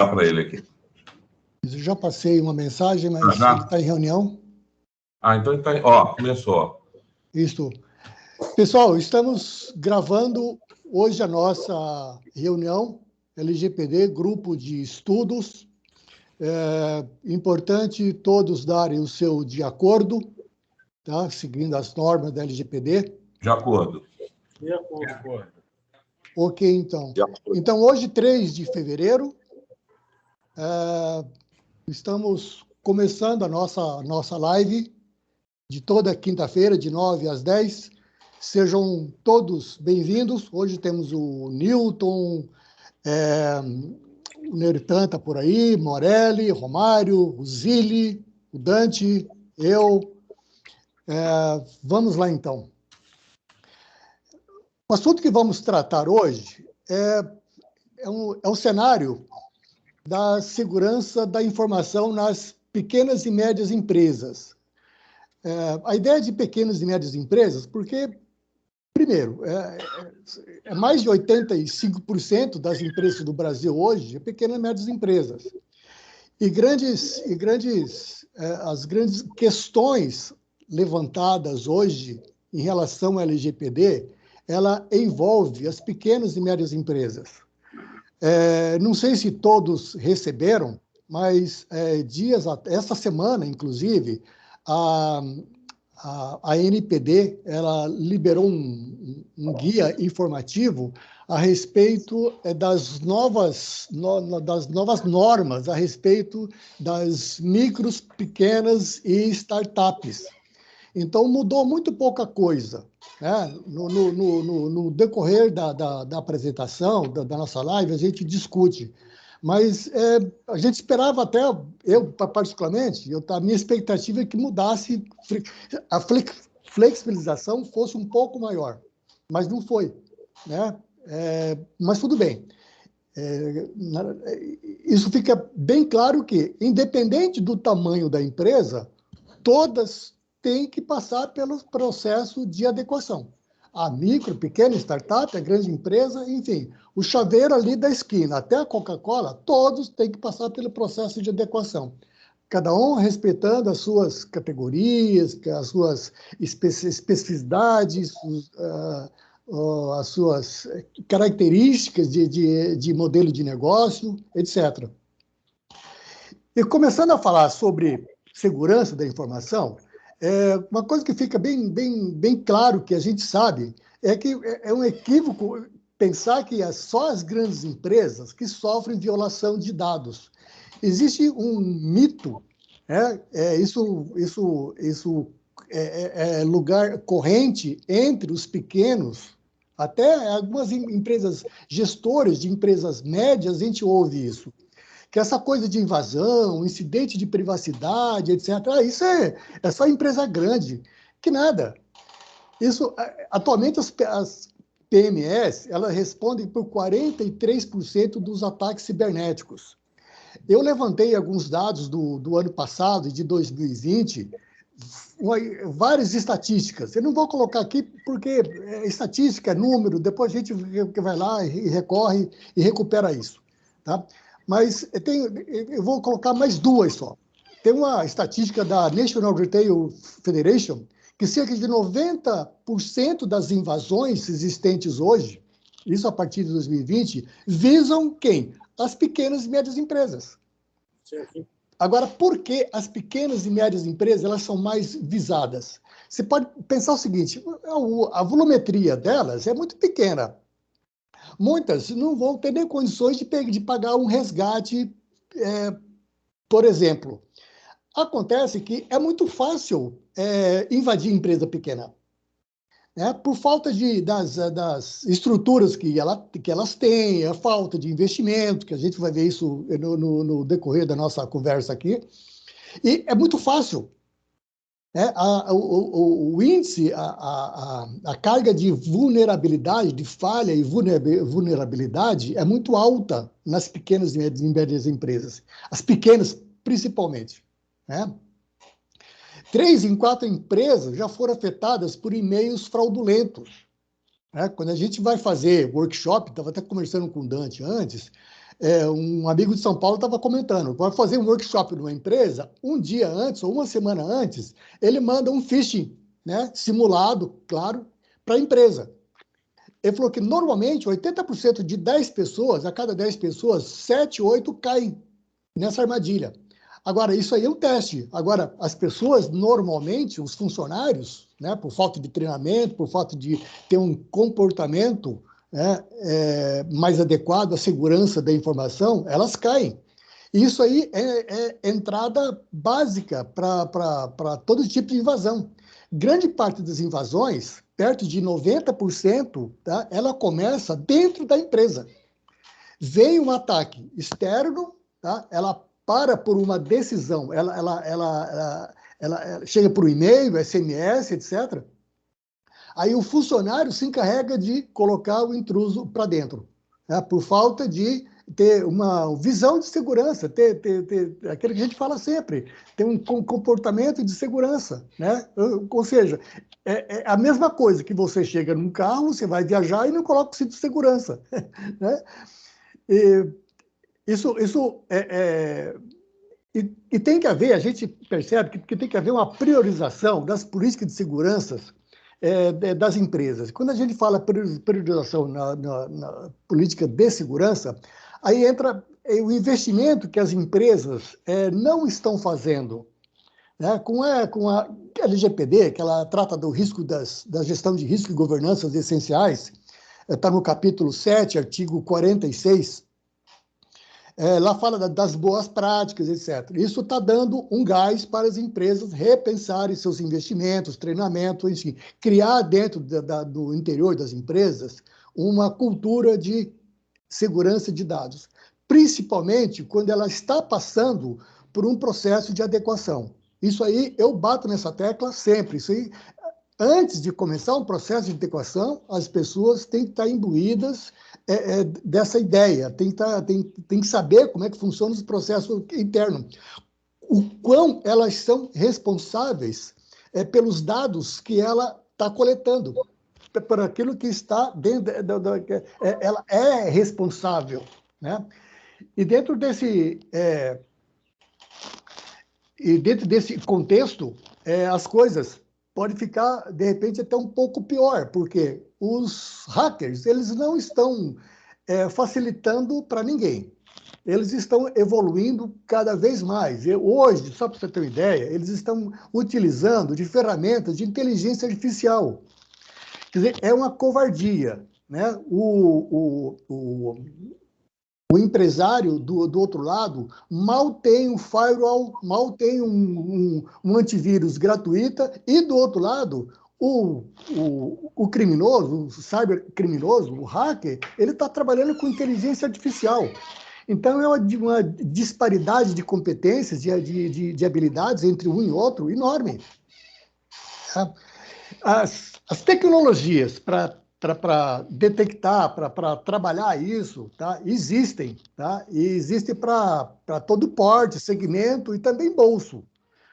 para ele aqui. Eu já passei uma mensagem, mas ele está em reunião. Então ele está... começou. Isso. Pessoal, estamos gravando hoje a nossa reunião LGPD, grupo de estudos. É importante todos darem o seu de acordo, tá? Seguindo as normas da LGPD. De acordo. De acordo. Ok, então. Então, hoje, 3 de fevereiro, estamos começando a nossa live de toda quinta-feira, de 9 às 10. Sejam todos bem-vindos. Hoje temos o Newton, o Nertan está por aí, Morelli, Romário, o Zilli, o Dante, eu. Vamos lá, então. O assunto que vamos tratar hoje é um cenário da segurança da informação nas pequenas e médias empresas. A ideia de pequenas e médias empresas, porque, primeiro, mais de 85% das empresas do Brasil hoje é pequenas e médias empresas. As grandes questões levantadas hoje em relação ao LGPD, ela envolve as pequenas e médias empresas. Não sei se todos receberam, mas essa semana, inclusive, a ANPD ela liberou um guia informativo a respeito das novas normas a respeito das micros, pequenas e startups. Então, mudou muito pouca coisa, né? No decorrer da apresentação, da nossa live, a gente discute. Mas a gente esperava até, eu particularmente, a minha expectativa é que mudasse, a flexibilização fosse um pouco maior, mas não foi, né? Mas tudo bem. Isso fica bem claro que, independente do tamanho da empresa, todas têm que passar pelo processo de adequação. A micro, pequena startup, a grande empresa, enfim, o chaveiro ali da esquina, até a Coca-Cola, todos têm que passar pelo processo de adequação. Cada um respeitando as suas categorias, as suas especificidades, as suas características de modelo de negócio, etc. E começando a falar sobre segurança da informação, uma coisa que fica bem claro que a gente sabe é que é um equívoco pensar que é só as grandes empresas que sofrem violação de dados. Existe um mito, isso é lugar corrente entre os pequenos, até algumas empresas, gestores de empresas médias, a gente ouve isso. Que essa coisa de invasão, incidente de privacidade, etc., isso é só empresa grande. Que nada. Isso, atualmente, as PMS elas respondem por 43% dos ataques cibernéticos. Eu levantei alguns dados do ano passado, de 2020, várias estatísticas. Eu não vou colocar aqui porque estatística é número, depois a gente vai lá e recorre e recupera isso. Tá? Mas eu vou colocar mais duas só. Tem uma estatística da National Retail Federation que cerca de 90% das invasões existentes hoje, isso a partir de 2020, visam quem? As pequenas e médias empresas. Sim. Agora, por que as pequenas e médias empresas elas são mais visadas? Você pode pensar o seguinte, a volumetria delas é muito pequena. Muitas não vão ter nem condições de pagar um resgate, por exemplo. Acontece que é muito fácil invadir empresa pequena, né? Por falta das estruturas que elas têm, a falta de investimento, que a gente vai ver isso no decorrer da nossa conversa aqui. E é muito fácil. O índice, a carga de vulnerabilidade, de falha e vulnerabilidade é muito alta nas pequenas e médias empresas. As pequenas, principalmente. Né? 3 em 4 empresas já foram afetadas por e-mails fraudulentos. Né? Quando a gente vai fazer workshop, estava até conversando com o Dante antes, Um amigo de São Paulo estava comentando, vai fazer um workshop numa empresa, um dia antes ou uma semana antes, ele manda um phishing, né, simulado, claro, para a empresa. Ele falou que normalmente 80% de 10 pessoas, a cada 10 pessoas, 7, 8 caem nessa armadilha. Agora, isso aí é um teste. Agora, as pessoas, normalmente, os funcionários, né, por falta de treinamento, por falta de ter um comportamento, né, mais adequado à segurança da informação, elas caem. Isso aí é entrada básica para todo tipo de invasão. Grande parte das invasões, perto de 90%, tá, ela começa dentro da empresa. Vem um ataque externo, tá, ela para por uma decisão, ela chega por e-mail, SMS, etc. Aí o funcionário se encarrega de colocar o intruso para dentro, né, por falta de ter uma visão de segurança, ter aquilo que a gente fala sempre, ter um comportamento de segurança, né? Ou seja, é a mesma coisa que você chega num carro, você vai viajar e não coloca o cinto de segurança, né? E e tem que haver, a gente percebe que tem que haver uma priorização das políticas de segurança das empresas. Quando a gente fala priorização na política de segurança, aí entra o investimento que as empresas não estão fazendo, né? Com a LGPD, que ela trata do risco da gestão de risco e governanças essenciais, está no capítulo 7, artigo 46, lá fala das boas práticas, etc. Isso está dando um gás para as empresas repensarem seus investimentos, treinamento, enfim, criar dentro do interior das empresas uma cultura de segurança de dados, principalmente quando ela está passando por um processo de adequação. Isso aí, eu bato nessa tecla sempre. Isso aí, antes de começar um processo de adequação, as pessoas têm que estar imbuídas dessa ideia, tem que saber como é que funciona os processos internos, o quão elas são responsáveis pelos dados que ela está coletando, por aquilo que está dentro, ela é responsável, né? E dentro desse contexto, as coisas podem ficar, de repente, até um pouco pior, porque os hackers, eles não estão facilitando para ninguém. Eles estão evoluindo cada vez mais. Hoje, só para você ter uma ideia, eles estão utilizando de ferramentas de inteligência artificial. Quer dizer, é uma covardia, né? O empresário do outro lado mal tem um firewall, mal tem um antivírus gratuita, e do outro lado, o criminoso, o cybercriminoso, o hacker, ele está trabalhando com inteligência artificial. Então, é uma disparidade de competências, de habilidades entre um e outro enorme. As tecnologias para detectar, para trabalhar isso, tá? Existem, tá? E existem para todo porte, segmento e também bolso.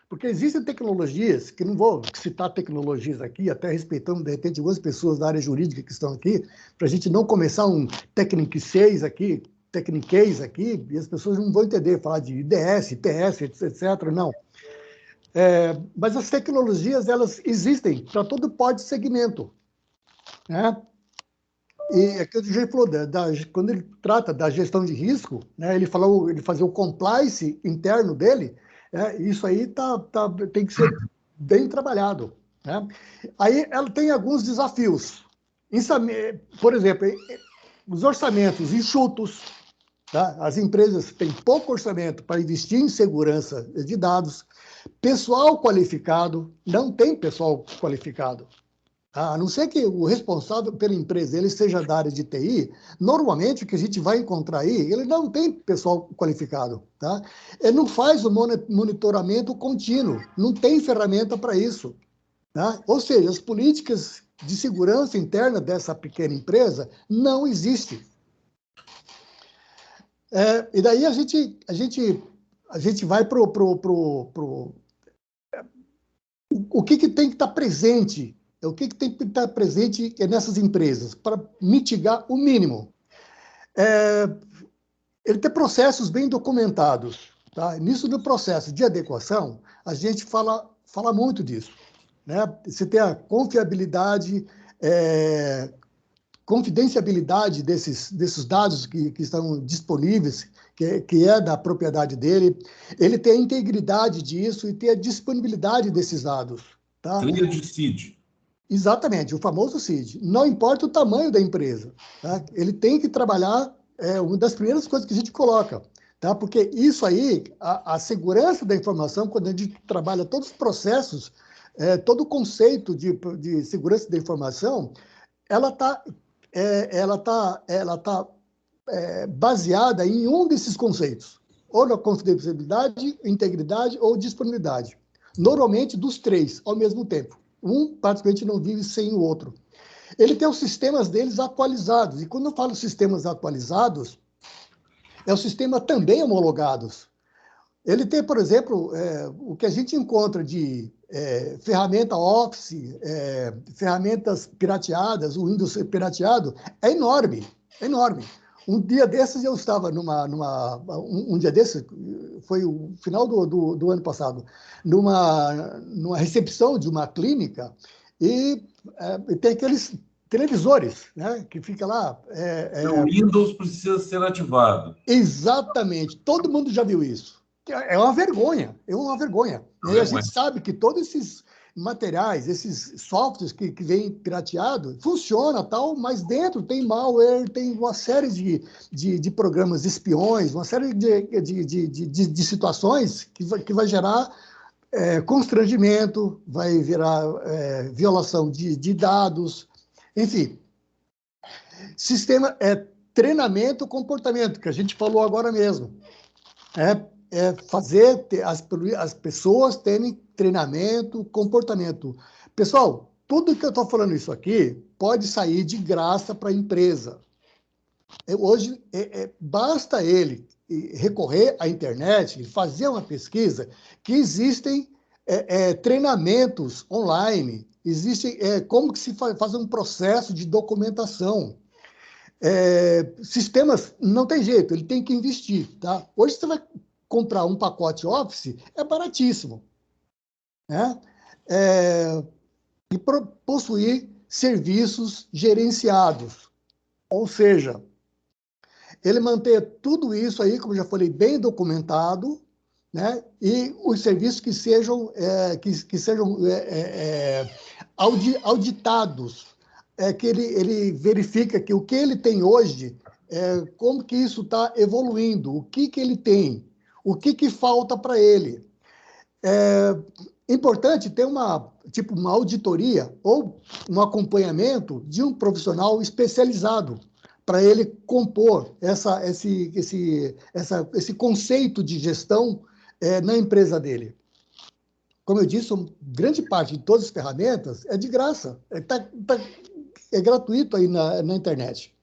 Porque existem tecnologias, que não vou citar tecnologias aqui, até respeitando, de repente, algumas pessoas da área jurídica que estão aqui, para a gente não começar um Technic aqui, e as pessoas não vão entender, falar de IDS, IPS, etc. Não. Mas as tecnologias, elas existem para todo porte de segmento, né? E é que o Jay falou, quando ele trata da gestão de risco, né, ele fazia o compliance interno dele, isso aí tem que ser bem trabalhado, né? Aí ela tem alguns desafios. Por exemplo, os orçamentos enxutos, tá? As empresas têm pouco orçamento para investir em segurança de dados, pessoal qualificado, não tem pessoal qualificado. A não ser que o responsável pela empresa ele seja da área de TI, normalmente o que a gente vai encontrar aí, ele não tem pessoal qualificado, tá? Ele não faz o monitoramento contínuo, não tem ferramenta para isso, tá? Ou seja, as políticas de segurança interna dessa pequena empresa não existem. E daí a gente vai para o que tem que estar presente. O que tem que estar presente nessas empresas para mitigar o mínimo? ele ter processos bem documentados. Tá? Nisso do processo de adequação, a gente fala muito disso. Né? Você ter a confiabilidade, confidenciabilidade desses dados que estão disponíveis, que é da propriedade dele, ele ter a integridade disso e ter a disponibilidade desses dados. Tá? Tríade CID. Exatamente, o famoso CID. Não importa o tamanho da empresa, tá? Ele tem que trabalhar, uma das primeiras coisas que a gente coloca, tá? Porque isso aí, a segurança da informação, quando a gente trabalha todos os processos, todo o conceito de segurança da informação, ela está baseada em um desses conceitos, ou na confidencialidade, integridade ou disponibilidade. Normalmente, dos três, ao mesmo tempo. Um, praticamente, não vive sem o outro. Ele tem os sistemas deles atualizados. E quando eu falo sistemas atualizados, é o sistema também homologados. Ele tem, por exemplo, o que a gente encontra de ferramenta Office, ferramentas pirateadas, o Windows pirateado, é enorme, é enorme. Um dia desses eu estava um dia desses, foi o final do ano passado, numa recepção de uma clínica e tem aqueles televisores, né, que fica lá. O Windows precisa ser ativado. Exatamente, todo mundo já viu isso. É uma vergonha, é uma vergonha. E a gente sabe que todos esses materiais, esses softwares que vêm pirateado, funciona tal, mas dentro tem malware, tem uma série de programas espiões, uma série de situações que vai gerar constrangimento, vai virar violação de dados, enfim. Sistema treinamento, comportamento, que a gente falou agora mesmo. Fazer as pessoas terem treinamento, comportamento. Pessoal, tudo que eu estou falando isso aqui pode sair de graça para a empresa. Hoje, basta ele recorrer à internet, fazer uma pesquisa, que existem treinamentos online, existem como que se faz um processo de documentação. Sistemas, não tem jeito, ele tem que investir. Tá? Hoje você vai comprar um pacote Office, é baratíssimo. Né? E possuir serviços gerenciados. Ou seja, ele manter tudo isso aí, como eu já falei, bem documentado, né? E os serviços que sejam, auditados, que ele verifica que o que ele tem hoje, como que isso está evoluindo, o que ele tem, o que falta para ele. É importante ter uma auditoria ou um acompanhamento de um profissional especializado para ele compor esse conceito de gestão na empresa dele. Como eu disse, grande parte de todas as ferramentas é de graça, é gratuito aí na internet.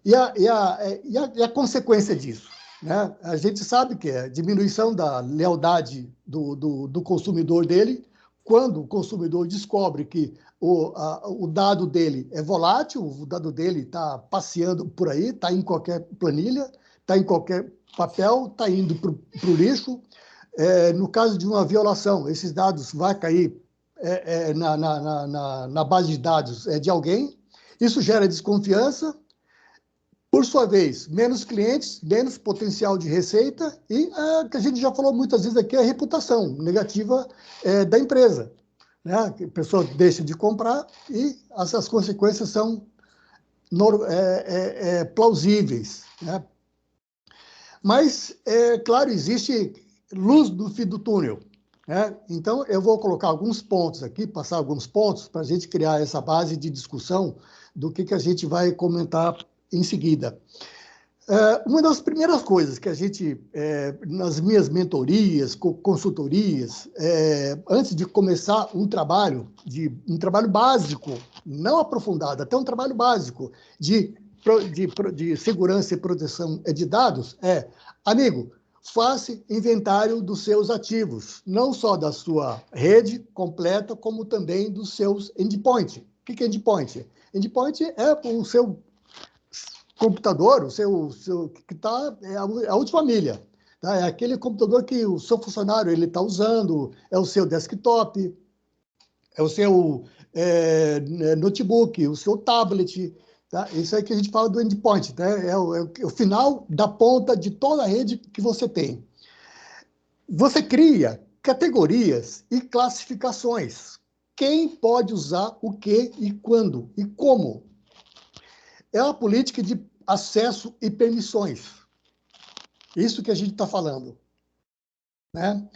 E a consequência disso? Né? A gente sabe que é a diminuição da lealdade do consumidor dele, quando o consumidor descobre que o dado dele é volátil, o dado dele está passeando por aí, está em qualquer planilha, está em qualquer papel, está indo para o lixo. No caso de uma violação, esses dados vão cair na base de dados de alguém, isso gera desconfiança. Por sua vez, menos clientes, menos potencial de receita e, que a gente já falou muitas vezes aqui, a reputação negativa da empresa. Né? A pessoa deixa de comprar e essas consequências são plausíveis. Né? Mas, claro, existe luz no fim do túnel. Né? Então, eu vou colocar alguns pontos aqui, passar alguns pontos para a gente criar essa base de discussão do que a gente vai comentar em seguida. Uma das primeiras coisas que a gente, nas minhas mentorias, consultorias, antes de começar um trabalho básico, não aprofundado, até um trabalho básico de segurança e proteção de dados, amigo, faça inventário dos seus ativos, não só da sua rede completa, como também dos seus endpoints. O que é endpoint? Endpoint é o seu computador, que está é a última milha. Tá? É aquele computador que o seu funcionário ele está usando, é o seu desktop, é o seu notebook, o seu tablet. Tá? Isso aí que a gente fala do endpoint. Tá? É o final da ponta de toda a rede que você tem. Você cria categorias e classificações. Quem pode usar o que e quando e como. É uma política de acesso e permissões. Isso que a gente está falando. Né?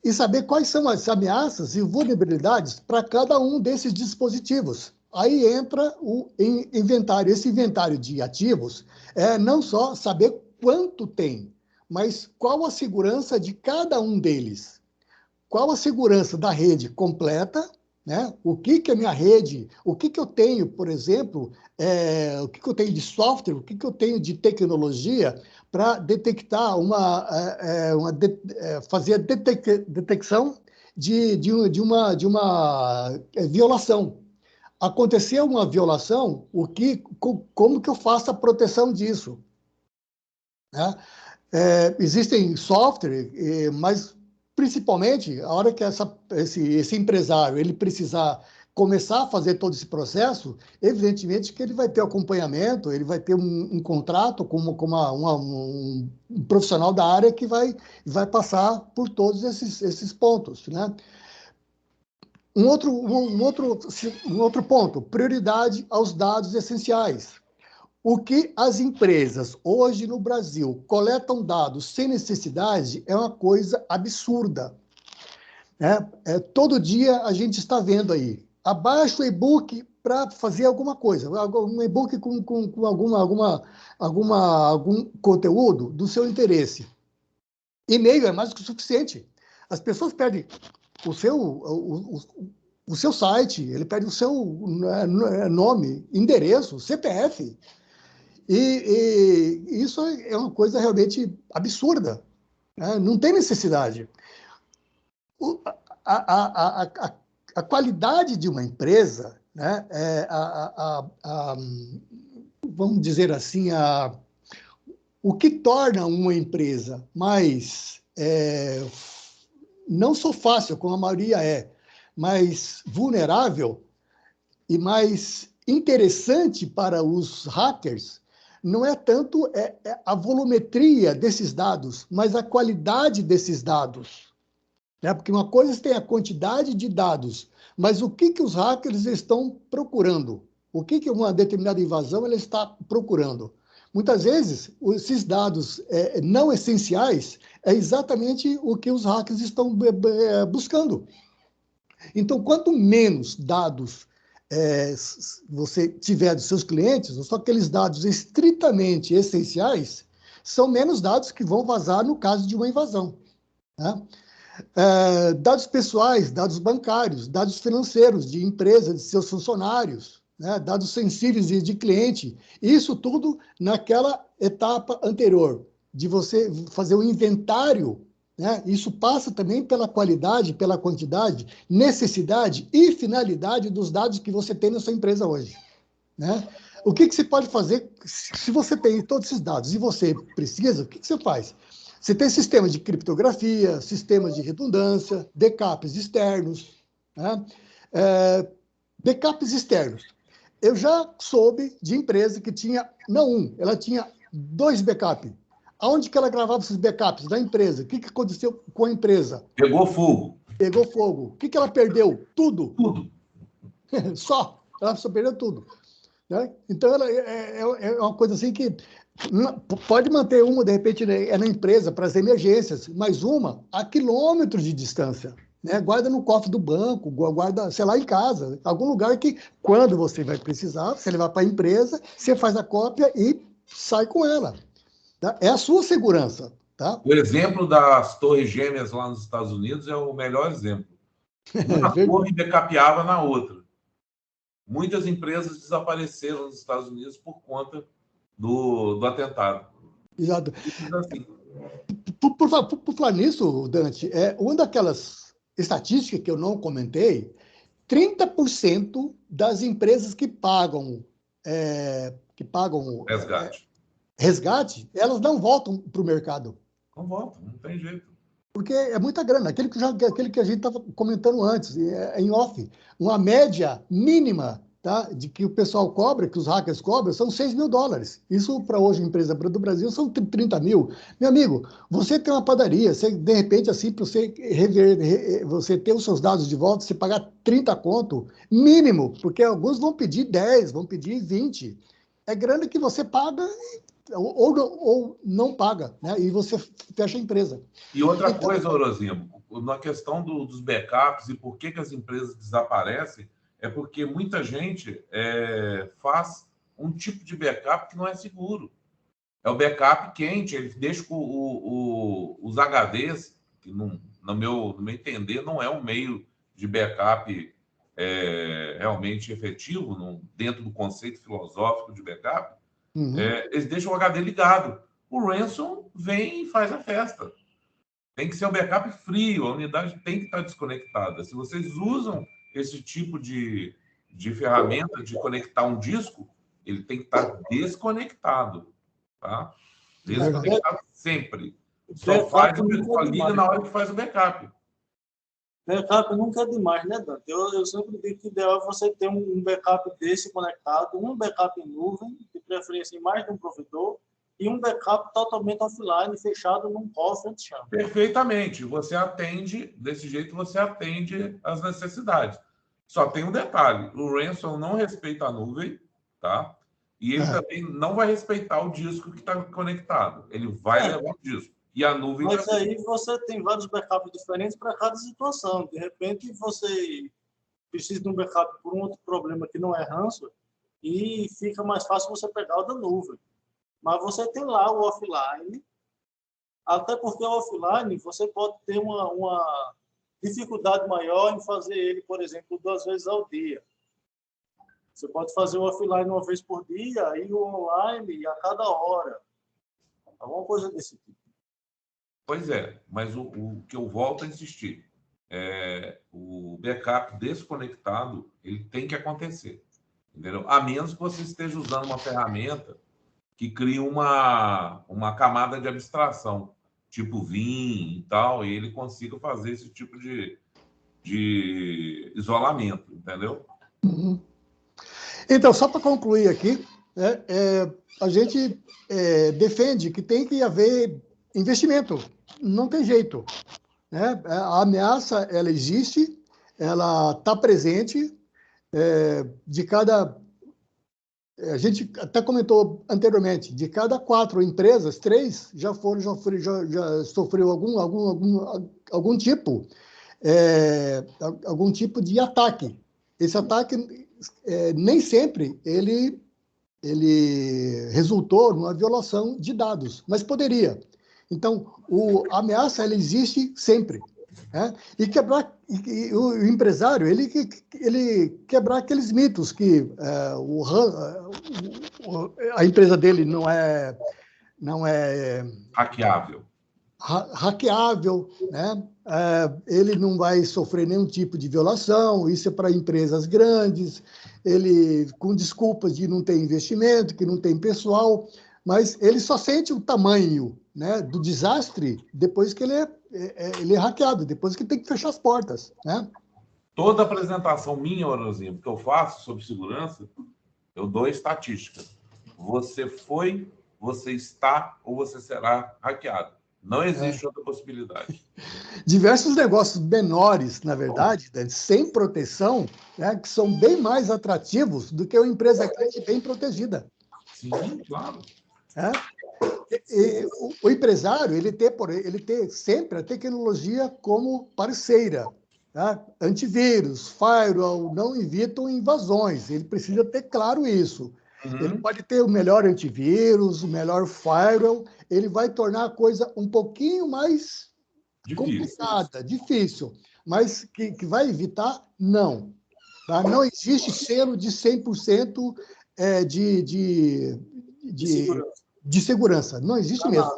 E saber quais são as ameaças e vulnerabilidades para cada um desses dispositivos. Aí entra o inventário. Esse inventário de ativos é não só saber quanto tem, mas qual a segurança de cada um deles. Qual a segurança da rede completa, né? O que a minha rede, o que eu tenho, por exemplo, o que eu tenho de software, o que eu tenho de tecnologia para detectar fazer a detecção de uma violação. Aconteceu uma violação, como que eu faço a proteção disso? Né? Existem software, mas principalmente a hora que esse empresário ele precisar começar a fazer todo esse processo, evidentemente que ele vai ter acompanhamento, ele vai ter um contrato com um profissional da área que vai passar por todos esses pontos, né? Um outro ponto, prioridade aos dados essenciais. O que as empresas hoje no Brasil coletam dados sem necessidade é uma coisa absurda. Né? Todo dia a gente está vendo aí. Abaixa o e-book para fazer alguma coisa. Um e-book com algum conteúdo do seu interesse. E-mail é mais do que o suficiente. As pessoas pedem o seu site, ele pede o seu nome, endereço, CPF. E isso é uma coisa realmente absurda. Né? Não tem necessidade. A qualidade de uma empresa, né, vamos dizer assim, o que torna uma empresa mais, não só fácil, como a maioria mais vulnerável e mais interessante para os hackers, não é tanto a volumetria desses dados, mas a qualidade desses dados. Né? Porque uma coisa tem a quantidade de dados, mas o que os hackers estão procurando? O que uma determinada invasão ela está procurando? Muitas vezes, esses dados não essenciais é exatamente o que os hackers estão buscando. Então, quanto menos dados você tiver dos seus clientes, só aqueles dados estritamente essenciais, são menos dados que vão vazar no caso de uma invasão. Né? Dados pessoais, dados bancários, dados financeiros de empresa, de seus funcionários, né? Dados sensíveis de cliente, isso tudo naquela etapa anterior, de você fazer o inventário. Né? Isso passa também pela qualidade, pela quantidade, necessidade e finalidade dos dados que você tem na sua empresa hoje. Né? O que você pode fazer se você tem todos esses dados e você precisa, o que você faz? Você tem sistemas de criptografia, sistemas de redundância, backups externos. Né? Backups externos. Eu já soube de empresa que tinha, ela tinha 2 backups. Aonde que ela gravava esses backups? Da empresa. O que aconteceu com a empresa? Pegou fogo. Pegou fogo. O que ela perdeu? Tudo. Tudo. Só. Ela só perdeu tudo. Né? Então, ela é uma coisa assim que pode manter uma, de repente, na empresa para as emergências, mas uma a quilômetros de distância. Né? Guarda no cofre do banco, guarda, sei lá, em casa. Algum lugar que, quando você vai precisar, você levar para a empresa, você faz a cópia e sai com ela. Tá? É a sua segurança. Tá? O exemplo das torres gêmeas lá nos Estados Unidos é o melhor exemplo. Uma torre backupeava na outra. Muitas empresas desapareceram nos Estados Unidos por conta do atentado. Exato. Assim. Por falar nisso, Dante, uma daquelas estatísticas que eu não comentei, 30% das empresas que pagam que pagam resgate, elas não voltam para o mercado. Não voltam, não tem jeito. Porque é muita grana. Aquele que a gente estava comentando antes, em off. Uma média mínima, tá, de que o pessoal cobra, que os hackers cobram, são $6.000. Isso, para hoje, empresa do Brasil, são 30 mil. Meu amigo, você tem uma padaria, você, de repente, assim, para você ter os seus dados de volta, você pagar 30 conto, mínimo, porque alguns vão pedir 10, vão pedir 20. É grana que você paga ou não paga, né? E você fecha a empresa. E outra coisa, Orozimo, na questão dos backups e por que as empresas desaparecem, é porque muita gente faz um tipo de backup que não é seguro. É o backup quente, ele deixa os HDs, que no meu entender não é um meio de backup realmente efetivo, dentro do conceito filosófico de backup. Eles deixam o HD ligado. O ransom vem e faz a festa. Tem que ser um backup frio, a unidade tem que estar desconectada. Se vocês usam esse tipo de ferramenta de conectar um disco, ele tem que estar desconectado. Tá? Desconectado sempre. Só liga na hora que faz o backup. Backup nunca é demais, né, Dante? Eu sempre digo que o ideal é você ter um backup desse conectado, um backup em nuvem, de preferência em mais de um provedor, e um backup totalmente offline, fechado num cofre de chão. Perfeitamente. Você atende, desse jeito você atende às necessidades. Só tem um detalhe, o ransom não respeita a nuvem, tá? E ele também não vai respeitar o disco que está conectado. Ele vai levar o disco. E a nuvem... Mas aí você tem vários backups diferentes para cada situação. De repente, você precisa de um backup por um outro problema que não é ransom, e fica mais fácil você pegar o da nuvem. Mas você tem lá o offline, até porque o offline você pode ter uma dificuldade maior em fazer ele, por exemplo, 2 vezes ao dia. Você pode fazer o offline 1 vez por dia e o online a cada hora. Alguma coisa desse tipo. Pois é, mas o que eu volto a insistir, o backup desconectado, ele tem que acontecer, entendeu? A menos que você esteja usando uma ferramenta que cria uma camada de abstração, tipo Vim e tal, e ele consiga fazer esse tipo de isolamento, entendeu? Uhum. Então, só para concluir aqui, a gente defende que tem que haver investimento, não tem jeito, né? A ameaça, ela existe, ela está presente, a gente até comentou anteriormente, de cada 4 empresas, 3 já sofreu algum tipo de ataque. Esse ataque nem sempre ele resultou numa violação de dados, mas poderia. Então, a ameaça ela existe sempre. Né? E o empresário ele quebrar aqueles mitos que a empresa dele não é hackeável, né? Ele não vai sofrer nenhum tipo de violação, isso é para empresas grandes, ele com desculpas de não ter investimento, que não tem pessoal, mas ele só sente o tamanho, né, do desastre depois que ele é hackeado, depois que tem que fechar as portas, né? Toda apresentação minha, Orozinho, que eu faço sobre segurança, eu dou estatística. Você foi, você está ou você será hackeado. Não existe outra possibilidade. Diversos negócios menores, na verdade, sem proteção, né, que são bem mais atrativos do que uma empresa grande bem protegida. Sim, claro. O empresário, ele tem sempre a tecnologia como parceira. Tá? Antivírus, firewall, não evitam invasões. Ele precisa ter claro isso. Ele pode ter o melhor antivírus, o melhor firewall, ele vai tornar a coisa um pouquinho mais complicada, difícil, mas que vai evitar, não. Tá? Não existe selo de 100% de segurança. Não existe mesmo.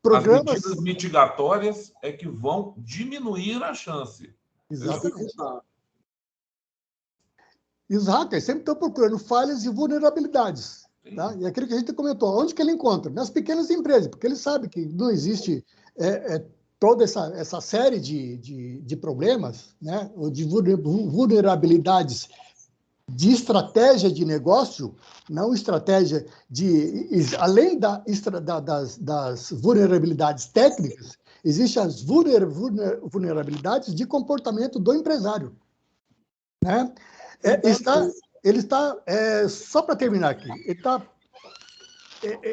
Programas... As medidas mitigatórias é que vão diminuir a chance. Exatamente. E os hackers sempre estão procurando falhas e vulnerabilidades. Tá? E aquilo que a gente comentou, onde que ele encontra? Nas pequenas empresas, porque ele sabe que não existe toda essa série de problemas, né? Ou de vulnerabilidades de estratégia de negócio, não estratégia de... Além das vulnerabilidades técnicas, existem as vulnerabilidades de comportamento do empresário. Né? Ele está só para terminar aqui,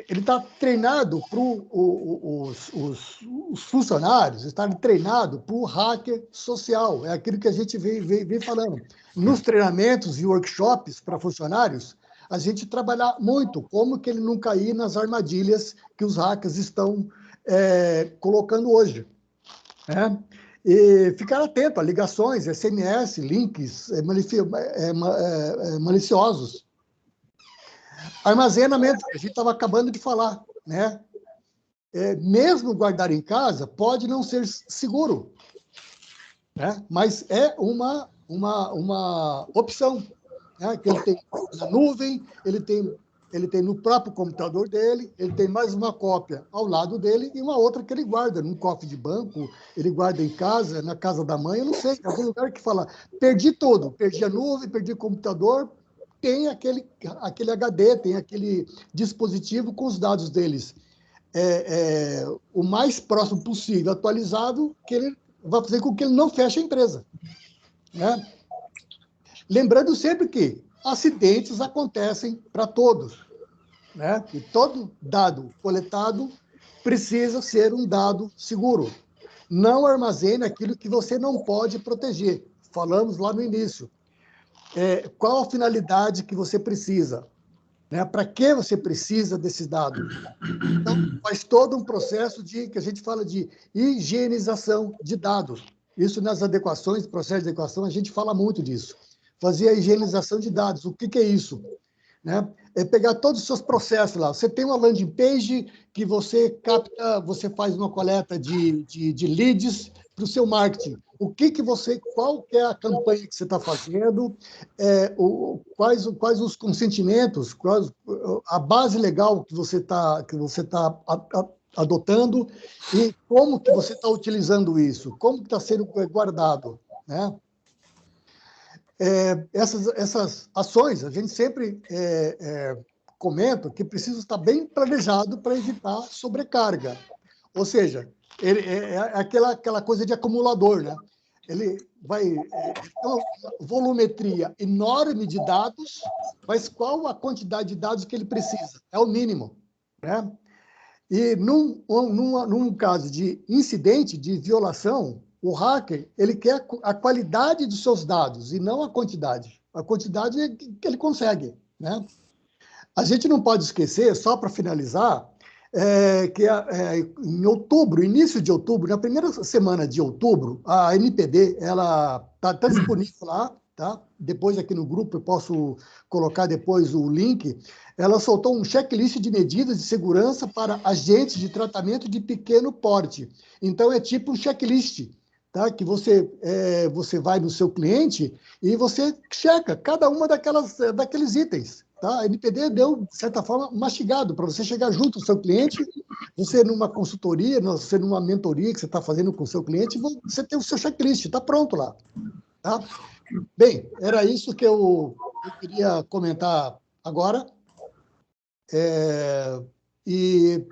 ele está treinado para os funcionários, está treinado para o hacker social, é aquilo que a gente vem falando. Nos treinamentos e workshops para funcionários, a gente trabalha muito como que ele não cair nas armadilhas que os hackers estão colocando hoje. Né? E ficar atento a ligações, SMS, links maliciosos. Armazenamento, que a gente estava acabando de falar, né? Mesmo guardar em casa, pode não ser seguro, né? Mas é uma opção, né? Que ele tem na nuvem, ele tem no próprio computador dele, ele tem mais uma cópia ao lado dele e uma outra que ele guarda num cofre de banco, ele guarda em casa, na casa da mãe, eu não sei, em algum lugar que fala, perdi tudo, perdi a nuvem, perdi o computador, tem aquele HD, tem aquele dispositivo com os dados deles o mais próximo possível, atualizado, que ele vai fazer com que ele não feche a empresa. Né? Lembrando sempre que acidentes acontecem para todos. Né? E todo dado coletado precisa ser um dado seguro. Não armazene aquilo que você não pode proteger. Falamos lá no início. Qual a finalidade que você precisa? Né? Para que você precisa desses dados? Então, faz todo um processo que a gente fala de higienização de dados. Isso nas adequações, processo de adequação, a gente fala muito disso. Fazer a higienização de dados. O que é isso? Né? É pegar todos os seus processos lá. Você tem uma landing page que você capta, você faz uma coleta de leads para o seu marketing. Qual que é a campanha que você está fazendo? Quais os consentimentos? A base legal que você tá adotando e como que você está utilizando isso? Como que está sendo guardado? Né? Essas ações, a gente sempre comenta que precisa estar bem planejado para evitar sobrecarga. Ou seja, aquela coisa de acumulador, né? Ele vai ter uma volumetria enorme de dados, mas qual a quantidade de dados que ele precisa? É o mínimo. Né? E num caso de incidente, de violação, o hacker ele quer a qualidade dos seus dados e não a quantidade. A quantidade é que ele consegue. Né? A gente não pode esquecer, só para finalizar, que em outubro, início de outubro, na primeira semana de outubro, a NPD está disponível lá, tá? Depois aqui no grupo eu posso colocar depois o link. Ela soltou um checklist de medidas de segurança para agentes de tratamento de pequeno porte. Então é tipo um checklist, tá? Que você vai no seu cliente e você checa cada uma daqueles itens. Tá? A NPD deu, de certa forma, mastigado para você chegar junto ao seu cliente, você numa consultoria, você numa mentoria que você está fazendo com o seu cliente, você tem o seu checklist, está pronto lá. Tá? Bem, era isso que eu queria comentar agora. E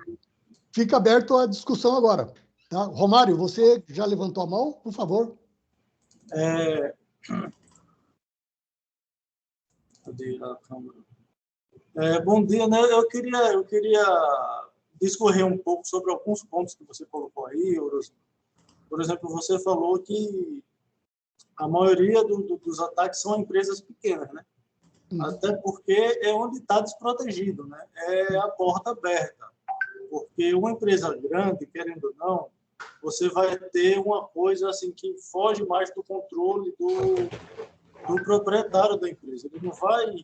fica aberto a discussão agora. Tá? Romário, você já levantou a mão? Por favor. Cadê a câmera? Bom dia, né? Eu queria discorrer um pouco sobre alguns pontos que você colocou aí, Orozco. Por exemplo, você falou que a maioria dos ataques são empresas pequenas, né? Até porque é onde está desprotegido, né? É a porta aberta. Porque uma empresa grande, querendo ou não, você vai ter uma coisa assim que foge mais do controle do proprietário da empresa. Ele não vai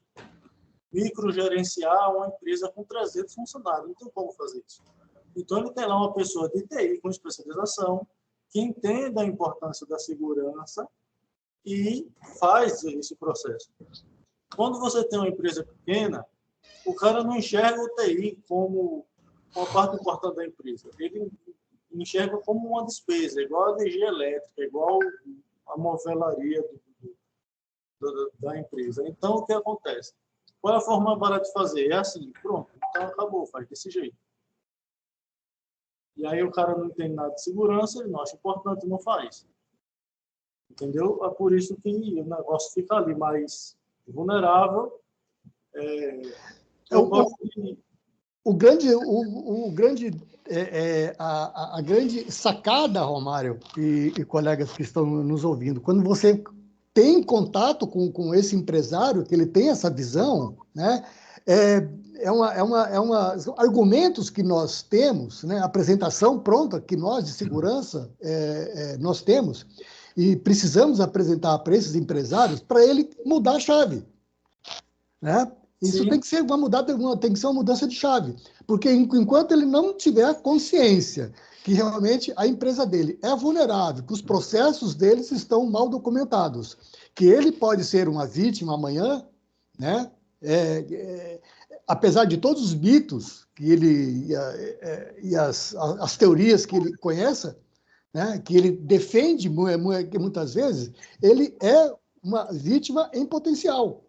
microgerenciar uma empresa com 300 funcionários. Não tem como fazer isso. Então, ele tem lá uma pessoa de TI com especialização que entenda a importância da segurança e faz esse processo. Quando você tem uma empresa pequena, o cara não enxerga o TI como uma parte importante da empresa. Ele enxerga como uma despesa, igual a energia elétrica, igual a movelaria da empresa. Então, o que acontece? Qual é a forma barata de fazer? É assim, pronto, então acabou, faz desse jeito. E aí o cara não entende nada de segurança, ele não acha importante, não faz. Entendeu? É por isso que o negócio fica ali mais vulnerável. A grande sacada, Romário e colegas que estão nos ouvindo, quando você tem contato com esse empresário, que ele tem essa visão, né? Argumentos que nós temos, né? Apresentação pronta que nós de segurança nós temos e precisamos apresentar para esses empresários para ele mudar a chave, né? Isso tem que ser tem que ser uma mudança de chave, porque enquanto ele não tiver consciência que realmente a empresa dele é vulnerável, que os processos deles estão mal documentados, que ele pode ser uma vítima amanhã, né? Apesar de todos os mitos que ele e as teorias que ele conhece, né? Que ele defende muitas vezes, ele é uma vítima em potencial.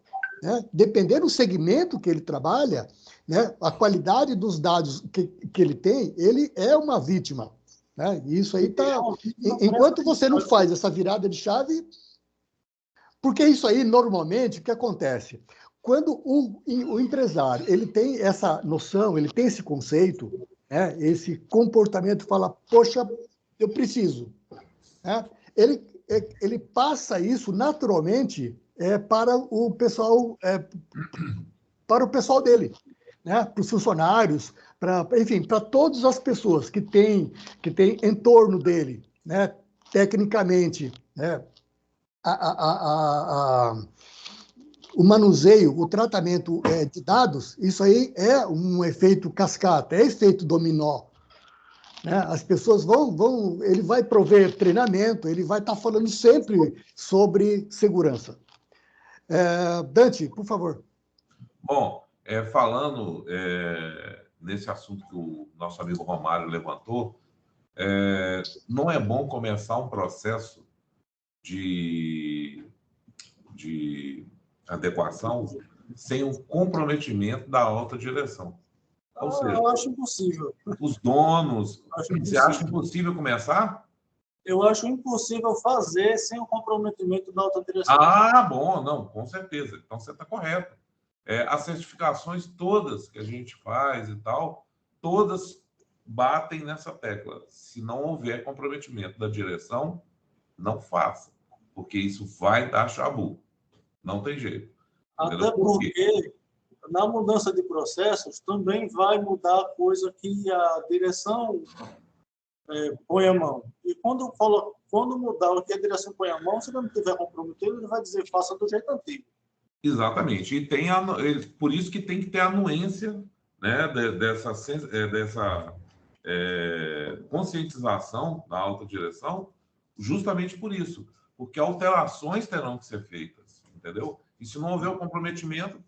Né? Dependendo do segmento que ele trabalha, né? A qualidade dos dados que ele tem, ele é uma vítima. Né? E isso aí está... Enquanto você não faz essa virada de chave... Porque isso aí, normalmente, o que acontece? Quando o empresário ele tem essa noção, ele tem esse conceito, né? Esse comportamento, fala, poxa, eu preciso. Né? Ele passa isso naturalmente para o pessoal dele, né? Para os funcionários, enfim, para todas as pessoas que tem em torno dele, né? Tecnicamente, né? O manuseio, o tratamento de dados, isso aí é um efeito cascata, é efeito dominó. Né? As pessoas ele vai prover treinamento, ele vai estar falando sempre sobre segurança. Dante, por favor. Bom, falando nesse assunto que o nosso amigo Romário levantou, não é bom começar um processo de adequação sem um comprometimento da alta direção. Ou seja, eu acho impossível. Os donos... Você acha impossível começar? Eu acho impossível fazer sem o comprometimento da alta direção. Ah, bom, não, com certeza. Então você está correto. As certificações todas que a gente faz e tal, todas batem nessa tecla. Se não houver comprometimento da direção, não faça, porque isso vai dar chabu. Não tem jeito. Até porque na mudança de processos também vai mudar a coisa que a direção põe a mão. E quando mudar o que a direção põe a mão, se ele não tiver comprometido, ele vai dizer, faça do jeito antigo. Exatamente. E por isso que tem que ter anuência, né, dessa conscientização da alta direção, justamente por isso. Porque alterações terão que ser feitas, entendeu? E se não houver o comprometimento,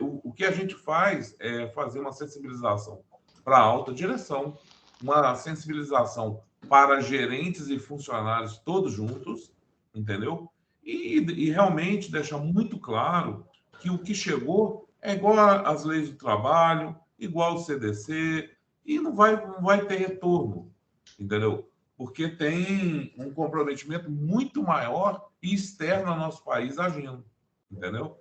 o que a gente faz é fazer uma sensibilização para a alta direção, uma sensibilização para gerentes e funcionários todos juntos, entendeu? E realmente deixar muito claro que o que chegou é igual às leis do trabalho, igual ao CDC, e não vai ter retorno, entendeu? Porque tem um comprometimento muito maior e externo ao nosso país agindo, entendeu?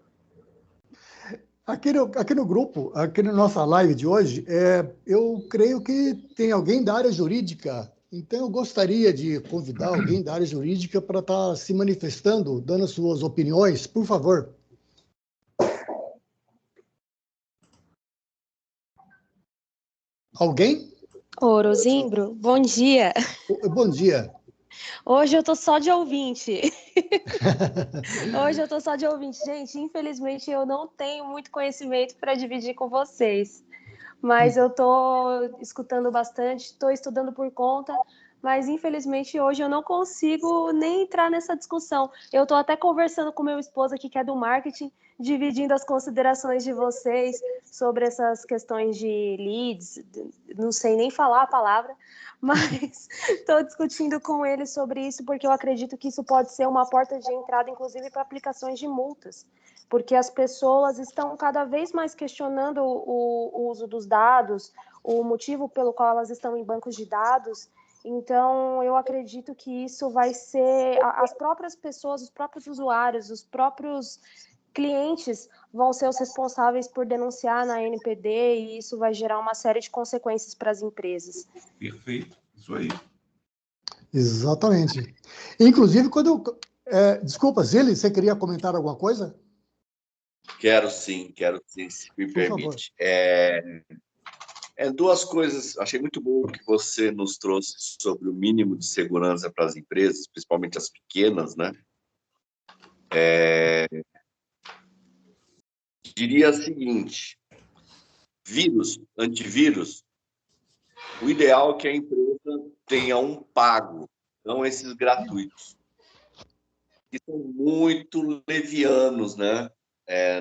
Aqui no grupo, aqui na nossa live de hoje, eu creio que tem alguém da área jurídica, então eu gostaria de convidar alguém da área jurídica para estar se manifestando, dando as suas opiniões, por favor. Alguém? Orozimbro, bom dia. Bom dia. Hoje eu tô só de ouvinte. Hoje eu tô só de ouvinte. Gente, infelizmente eu não tenho muito conhecimento para dividir com vocês. Mas eu tô escutando bastante, tô estudando por conta, mas infelizmente hoje eu não consigo nem entrar nessa discussão. Eu estou até conversando com meu esposo aqui, que é do marketing, dividindo as considerações de vocês sobre essas questões de leads, não sei nem falar a palavra, mas estou discutindo com ele sobre isso, porque eu acredito que isso pode ser uma porta de entrada, inclusive, para aplicações de multas, porque as pessoas estão cada vez mais questionando o uso dos dados, o motivo pelo qual elas estão em bancos de dados. Então, eu acredito que isso vai ser... As próprias pessoas, os próprios usuários, os próprios clientes vão ser os responsáveis por denunciar na ANPD, e isso vai gerar uma série de consequências para as empresas. Perfeito, isso aí. Exatamente. Inclusive, quando eu... desculpa, Zili, você queria comentar alguma coisa? Quero sim, se me permite. Duas coisas, achei muito bom o que você nos trouxe sobre o mínimo de segurança para as empresas, principalmente as pequenas, né? Diria o seguinte: antivírus, o ideal é que a empresa tenha um pago, não esses gratuitos, que são muito levianos, né?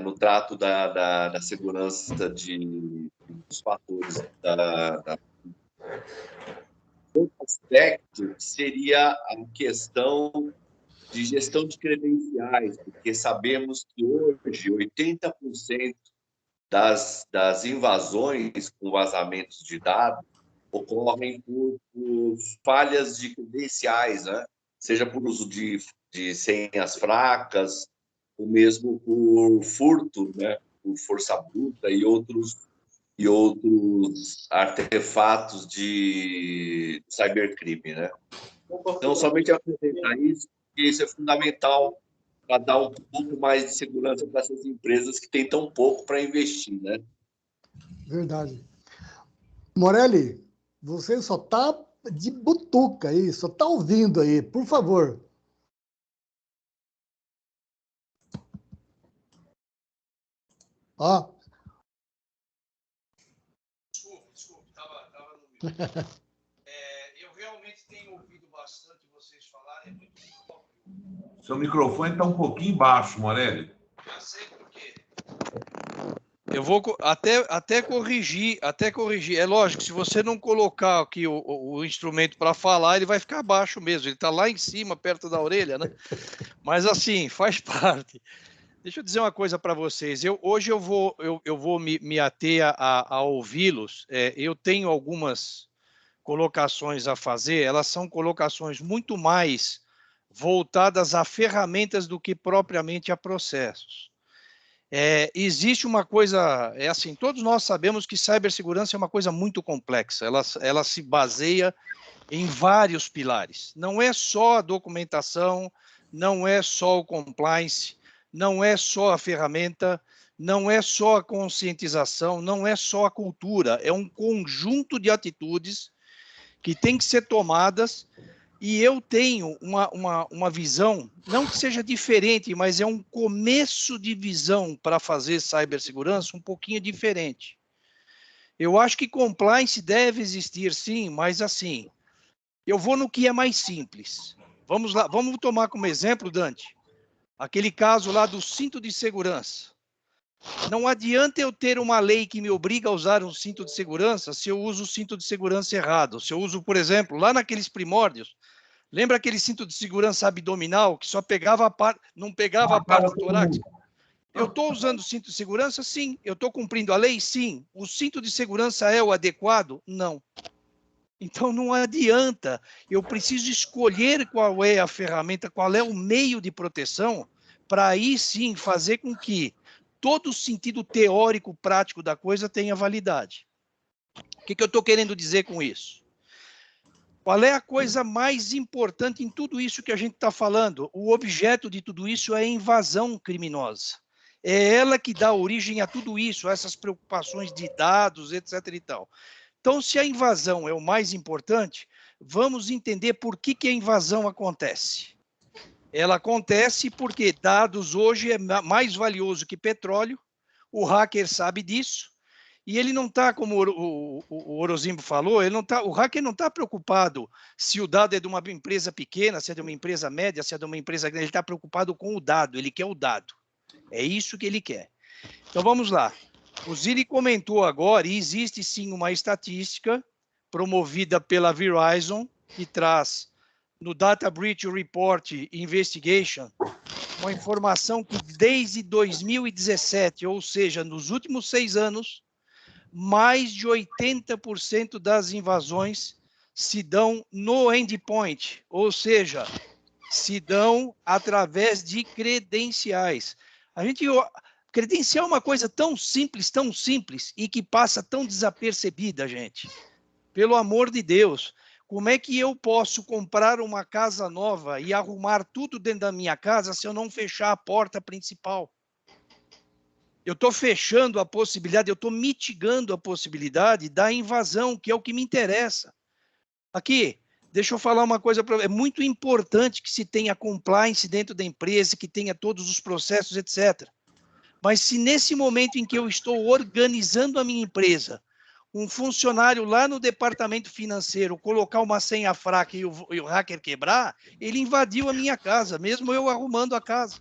No trato da segurança dos fatores Outro aspecto seria a questão de gestão de credenciais, porque sabemos que hoje 80% das invasões com vazamentos de dados ocorrem por falhas de credenciais, né? Seja por uso de senhas fracas, ou mesmo por furto, né? Por força bruta e outros artefatos de cybercrime, né? Então, somente apresentar isso, porque isso é fundamental para dar um pouco mais de segurança para essas empresas que têm tão pouco para investir, né? Verdade. Morelli, você só está de butuca aí, só está ouvindo aí, por favor. Ó. Desculpe, estava no vídeo. Eu realmente tenho ouvido bastante vocês falarem, é muito óbvio. Seu microfone está um pouquinho baixo, Morelli. Já sei por quê. Eu vou até corrigir. É lógico, se você não colocar aqui o instrumento para falar, ele vai ficar baixo mesmo. Ele está lá em cima, perto da orelha, né? Mas assim, faz parte. Deixa eu dizer uma coisa para vocês. Hoje eu vou me ater a ouvi-los. Eu tenho algumas colocações a fazer. Elas são colocações muito mais voltadas a ferramentas do que propriamente a processos. Existe uma coisa, assim, todos nós sabemos que cibersegurança é uma coisa muito complexa, ela se baseia em vários pilares, não é só a documentação, não é só o compliance, não é só a ferramenta, não é só a conscientização, não é só a cultura, é um conjunto de atitudes que tem que ser tomadas. E eu tenho uma visão, não que seja diferente, mas é um começo de visão para fazer cibersegurança um pouquinho diferente. Eu acho que compliance deve existir, sim, mas assim, eu vou no que é mais simples. Vamos lá, vamos tomar como exemplo, Dante, aquele caso lá do cinto de segurança. Não adianta eu ter uma lei que me obriga a usar um cinto de segurança se eu uso o cinto de segurança errado. Se eu uso, por exemplo, lá naqueles primórdios, lembra aquele cinto de segurança abdominal que só pegava não pegava a parte torácica? Eu estou usando o cinto de segurança? Sim. Eu estou cumprindo a lei? Sim. O cinto de segurança é o adequado? Não. Então não adianta. Eu preciso escolher qual é a ferramenta, qual é o meio de proteção, para aí sim fazer com que todo o sentido teórico prático da coisa tenha validade. O que eu estou querendo dizer com isso? Qual é a coisa mais importante em tudo isso que a gente está falando? O objeto de tudo isso é a invasão criminosa. É ela que dá origem a tudo isso, a essas preocupações de dados, etc. e tal. Então, se a invasão é o mais importante, vamos entender por que a invasão acontece. Ela acontece porque dados hoje é mais valioso que petróleo, o hacker sabe disso, E ele não está, como o Orozimbo falou, o hacker não está preocupado se o dado é de uma empresa pequena, se é de uma empresa média, se é de uma empresa grande. Ele está preocupado com o dado, ele quer o dado. É isso que ele quer. Então, vamos lá. O Zilli comentou agora, e existe sim uma estatística promovida pela Verizon, que traz no Data Breach Report Investigation uma informação que desde 2017, ou seja, nos últimos 6 anos, mais de 80% das invasões se dão no endpoint, ou seja, se dão através de credenciais. Credencial é uma coisa tão simples, e que passa tão desapercebida, gente. Pelo amor de Deus, como é que eu posso comprar uma casa nova e arrumar tudo dentro da minha casa se eu não fechar a porta principal? Eu estou fechando a possibilidade, eu estou mitigando a possibilidade da invasão, que é o que me interessa. Aqui, deixa eu falar uma coisa para você. É muito importante que se tenha compliance dentro da empresa, que tenha todos os processos, etc. Mas se nesse momento em que eu estou organizando a minha empresa, um funcionário lá no departamento financeiro colocar uma senha fraca e o hacker quebrar, ele invadiu a minha casa, mesmo eu arrumando a casa.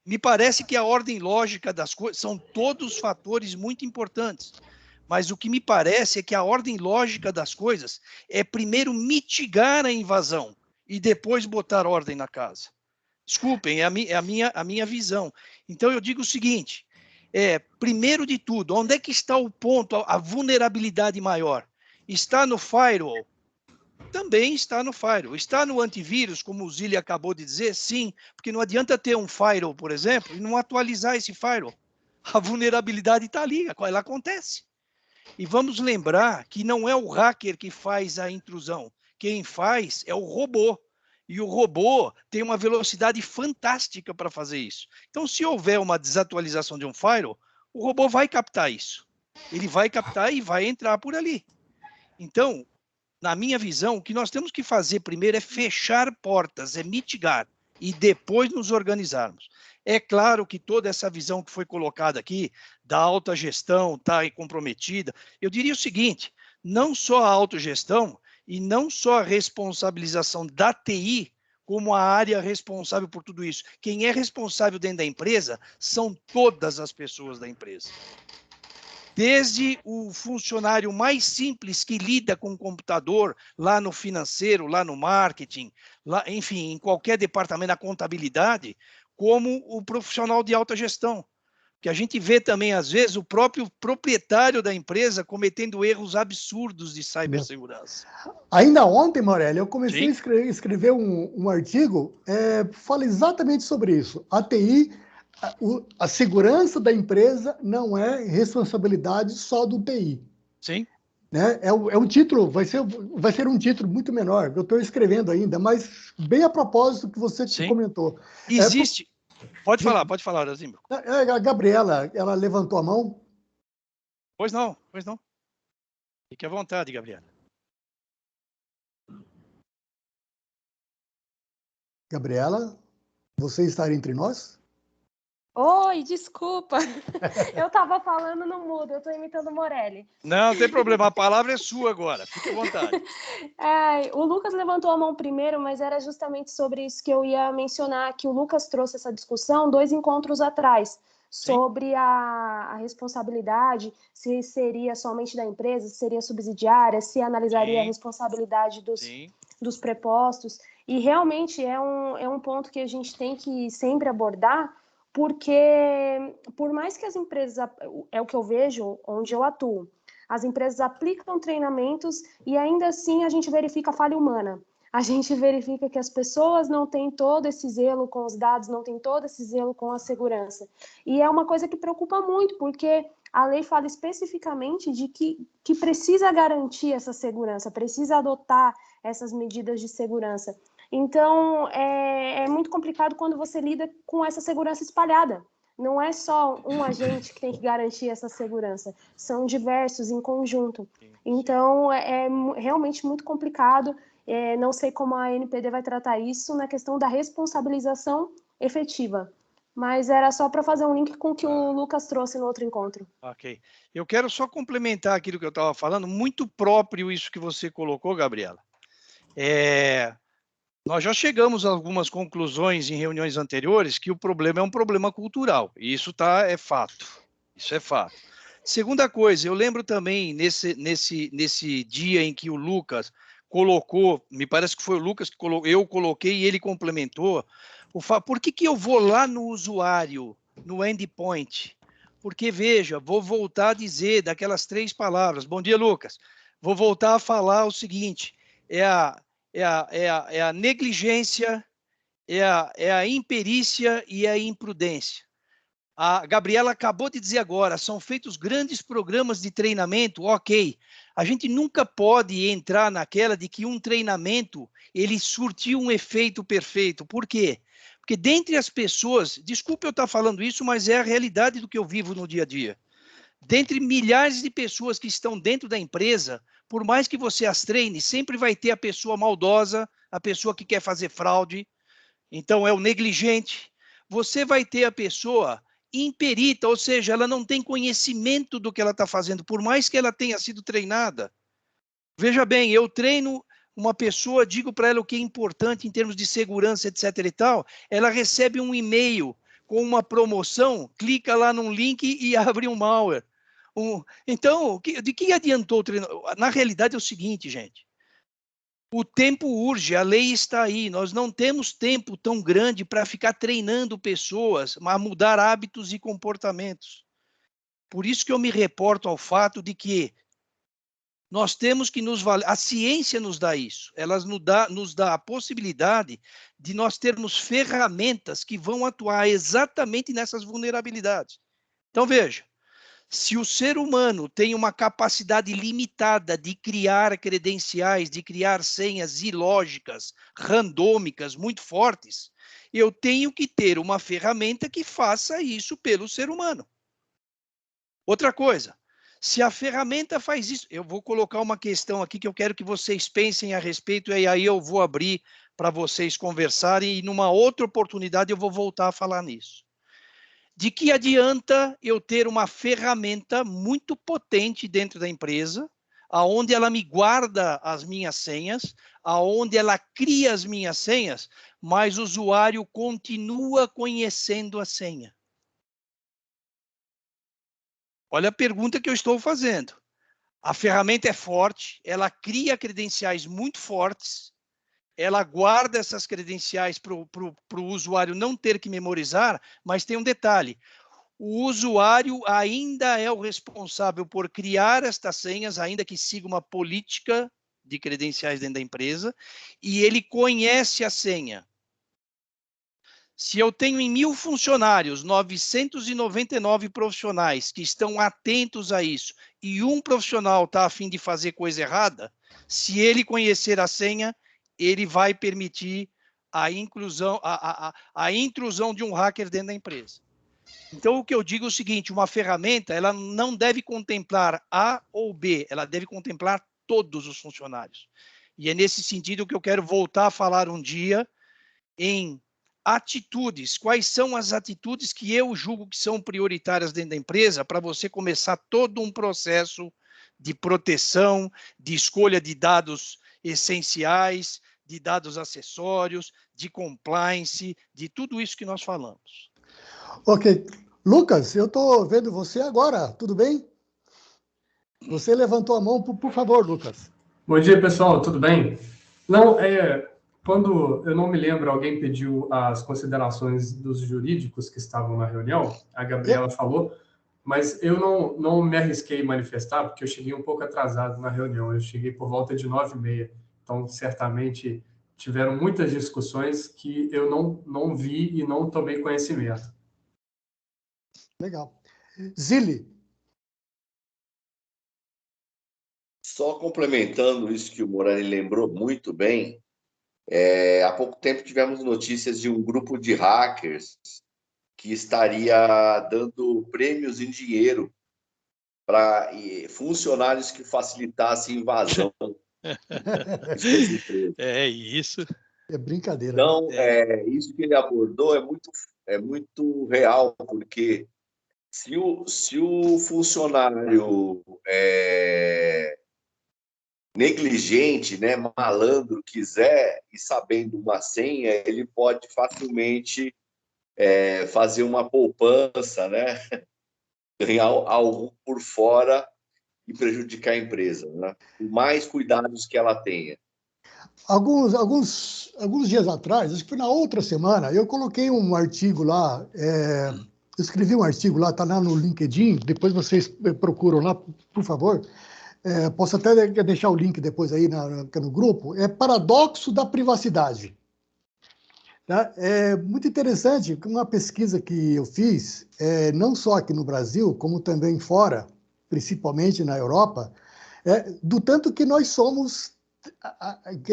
Me parece que a ordem lógica das coisas são todos fatores muito importantes, mas o que me parece é que a ordem lógica das coisas é primeiro mitigar a invasão e depois botar ordem na casa. Desculpem, é a minha visão. Então, eu digo o seguinte, primeiro de tudo, onde é que está o ponto, a vulnerabilidade maior? Está no firewall? Também está no firewall. Está no antivírus, como o Zilli acabou de dizer? Sim, porque não adianta ter um firewall, por exemplo, e não atualizar esse firewall. A vulnerabilidade está ali, ela acontece. E vamos lembrar que não é o hacker que faz a intrusão. Quem faz é o robô. E o robô tem uma velocidade fantástica para fazer isso. Então, se houver uma desatualização de um firewall, o robô vai captar isso. Ele vai captar e vai entrar por ali. Então, na minha visão, o que nós temos que fazer primeiro é fechar portas, é mitigar, e depois nos organizarmos. É claro que toda essa visão que foi colocada aqui, da autogestão, está comprometida. Eu diria o seguinte, não só a autogestão e não só a responsabilização da TI, como a área responsável por tudo isso. Quem é responsável dentro da empresa são todas as pessoas da empresa. Desde o funcionário mais simples que lida com o computador, lá no financeiro, lá no marketing, lá, enfim, em qualquer departamento da contabilidade, como o profissional de alta gestão. Que a gente vê também, às vezes, o próprio proprietário da empresa cometendo erros absurdos de cibersegurança. Ainda ontem, Morelli, eu comecei a escrever um artigo, fala exatamente sobre isso. A TI... A segurança da empresa não é responsabilidade só do TI. Sim. Né? É um título, vai ser um título muito menor, eu estou escrevendo ainda, mas bem a propósito que você comentou. Existe. Pode falar, Orozimbo. A Gabriela, ela levantou a mão. Pois não. Fique à vontade, Gabriela. Gabriela, você está entre nós? Oi, desculpa. Eu estava falando no mudo, eu estou imitando o Morelli. Não tem problema, a palavra é sua agora, fique à vontade. O Lucas levantou a mão primeiro, mas era justamente sobre isso que eu ia mencionar, que o Lucas trouxe essa discussão 2 encontros atrás, sobre a responsabilidade, se seria somente da empresa, se seria subsidiária, se analisaria a responsabilidade dos prepostos. E realmente é um ponto que a gente tem que sempre abordar, porque por mais que as empresas, é o que eu vejo onde eu atuo, as empresas aplicam treinamentos e ainda assim a gente verifica a falha humana. A gente verifica que as pessoas não têm todo esse zelo com os dados, não têm todo esse zelo com a segurança. E é uma coisa que preocupa muito, porque a lei fala especificamente de que precisa garantir essa segurança, precisa adotar essas medidas de segurança. Então, é muito complicado quando você lida com essa segurança espalhada. Não é só um agente que tem que garantir essa segurança, são diversos em conjunto. Então, é realmente muito complicado. Não sei como a NPD vai tratar isso na questão da responsabilização efetiva. Mas era só para fazer um link com o que o Lucas trouxe no outro encontro. Ok. Eu quero só complementar aquilo que eu estava falando, muito próprio isso que você colocou, Gabriela. Nós já chegamos a algumas conclusões em reuniões anteriores que o problema é um problema cultural. E isso é fato. Isso é fato. Segunda coisa, eu lembro também nesse dia em que o Lucas colocou, me parece que foi o Lucas que colocou, eu coloquei e ele complementou, por que eu vou lá no usuário, no endpoint? Porque, veja, vou voltar a dizer daquelas 3 palavras. Bom dia, Lucas. Vou voltar a falar o seguinte, é a negligência, é a imperícia e a imprudência. A Gabriela acabou de dizer agora, são feitos grandes programas de treinamento, ok. A gente nunca pode entrar naquela de que um treinamento, ele surtiu um efeito perfeito. Por quê? Porque dentre as pessoas, desculpe eu estar falando isso, mas é a realidade do que eu vivo no dia a dia. Dentre milhares de pessoas que estão dentro da empresa, por mais que você as treine, sempre vai ter a pessoa maldosa, a pessoa que quer fazer fraude, então é o negligente. Você vai ter a pessoa imperita, ou seja, ela não tem conhecimento do que ela está fazendo, por mais que ela tenha sido treinada. Veja bem, eu treino uma pessoa, digo para ela o que é importante em termos de segurança, etc. e tal, ela recebe um e-mail com uma promoção, clica lá num link e abre um malware. Então, de que adiantou o treino? Na realidade é o seguinte, gente, o tempo urge, a lei está aí, nós não temos tempo tão grande para ficar treinando pessoas a mudar hábitos e comportamentos. Por isso que eu me reporto ao fato de que nós temos que nos valer, a ciência nos dá isso, ela nos dá a possibilidade de nós termos ferramentas que vão atuar exatamente nessas vulnerabilidades. Então, veja, se o ser humano tem uma capacidade limitada de criar credenciais, de criar senhas ilógicas, randômicas, muito fortes, eu tenho que ter uma ferramenta que faça isso pelo ser humano. Outra coisa, se a ferramenta faz isso, eu vou colocar uma questão aqui que eu quero que vocês pensem a respeito, e aí eu vou abrir para vocês conversarem, e numa outra oportunidade eu vou voltar a falar nisso. De que adianta eu ter uma ferramenta muito potente dentro da empresa, aonde ela me guarda as minhas senhas, aonde ela cria as minhas senhas, mas o usuário continua conhecendo a senha? Olha a pergunta que eu estou fazendo. A ferramenta é forte, ela cria credenciais muito fortes, ela guarda essas credenciais para o usuário não ter que memorizar, mas tem um detalhe. O usuário ainda é o responsável por criar estas senhas, ainda que siga uma política de credenciais dentro da empresa, e ele conhece a senha. Se eu tenho em 1.000 funcionários, 999 profissionais que estão atentos a isso, e um profissional está a fim de fazer coisa errada, se ele conhecer a senha, ele vai permitir a intrusão de um hacker dentro da empresa. Então, o que eu digo é o seguinte, uma ferramenta, ela não deve contemplar A ou B, ela deve contemplar todos os funcionários. E é nesse sentido que eu quero voltar a falar um dia em atitudes. Quais são as atitudes que eu julgo que são prioritárias dentro da empresa para você começar todo um processo de proteção, de escolha de dados essenciais, de dados acessórios, de compliance, de tudo isso que nós falamos. Ok. Lucas, eu estou vendo você agora, tudo bem? Você levantou a mão, por favor, Lucas. Bom dia, pessoal, tudo bem? Não, quando eu não me lembro, alguém pediu as considerações dos jurídicos que estavam na reunião, a Gabriela falou, mas eu não me arrisquei a manifestar, porque eu cheguei um pouco atrasado na reunião, eu cheguei por volta de 9h30, então certamente tiveram muitas discussões que eu não vi e não tomei conhecimento. Legal. Zili. Só complementando isso que o Morani lembrou muito bem, há pouco tempo tivemos notícias de um grupo de hackers que estaria dando prêmios em dinheiro para funcionários que facilitassem invasão. É isso. É brincadeira. Então, isso que ele abordou é muito real, porque se o funcionário negligente, né, malandro, quiser e sabendo uma senha, ele pode facilmente fazer uma poupança, né, ganhar algo por fora e prejudicar a empresa, né, por mais cuidados que ela tenha. Alguns dias atrás, acho que foi na outra semana, eu coloquei um artigo lá, escrevi um artigo lá, está lá no LinkedIn, depois vocês procuram lá, por favor. Posso até deixar o link depois aí no grupo. É Paradoxo da Privacidade. Tá? É muito interessante, uma pesquisa que eu fiz, não só aqui no Brasil, como também fora, principalmente na Europa, do tanto que nós somos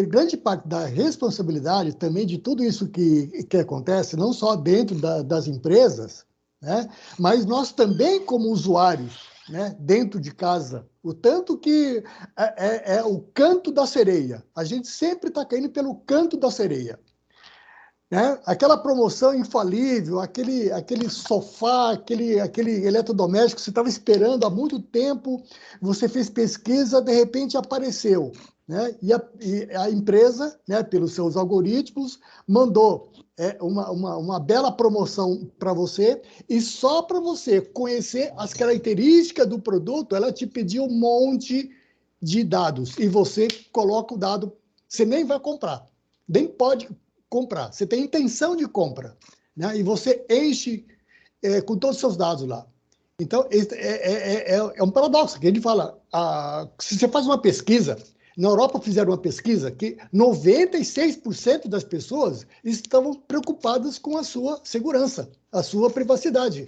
grande parte da responsabilidade também de tudo isso que acontece, não só dentro das empresas, né, mas nós também como usuários, né, dentro de casa, o tanto que é o canto da sereia. A gente sempre está caindo pelo canto da sereia. Né? Aquela promoção infalível, aquele sofá, aquele eletrodoméstico que você estava esperando há muito tempo, você fez pesquisa, de repente apareceu. Né? E a empresa, né, pelos seus algoritmos, mandou uma bela promoção para você, e só para você conhecer as características do produto, ela te pediu um monte de dados, e você coloca o dado, você nem vai comprar, nem pode comprar, você tem intenção de compra, né? E você enche com todos os seus dados lá. Então, é um paradoxo, que a gente fala, se você faz uma pesquisa, na Europa fizeram uma pesquisa que 96% das pessoas estavam preocupadas com a sua segurança, a sua privacidade.